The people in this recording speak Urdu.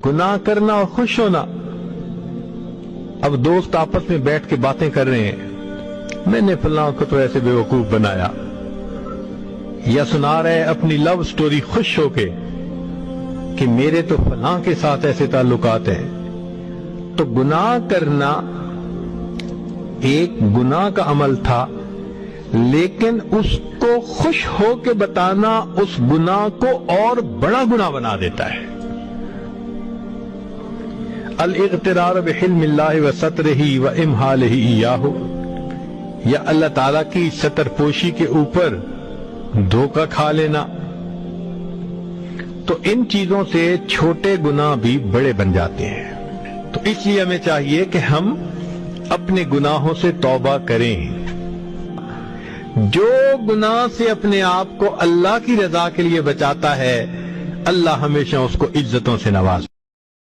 گناہ کرنا اور خوش ہونا. اب دوست آپس میں بیٹھ کے باتیں کر رہے ہیں، میں نے فلاں کو تو ایسے بیوقوف بنایا، یا سنا رہے اپنی لو سٹوری خوش ہو کے کہ میرے تو فلاں کے ساتھ ایسے تعلقات ہیں. تو گناہ کرنا ایک گناہ کا عمل تھا، لیکن اس کو خوش ہو کے بتانا اس گناہ کو اور بڑا گناہ بنا دیتا ہے. الاغترار بحلم اللہ وسترہ وامحالہ ایاہ، یا اللہ تعالیٰ کی ستر پوشی کے اوپر دھوکہ کھا لینا. تو ان چیزوں سے چھوٹے گناہ بھی بڑے بن جاتے ہیں. تو اس لیے ہمیں چاہیے کہ ہم اپنے گناہوں سے توبہ کریں. جو گناہ سے اپنے آپ کو اللہ کی رضا کے لیے بچاتا ہے، اللہ ہمیشہ اس کو عزتوں سے نوازتا ہے.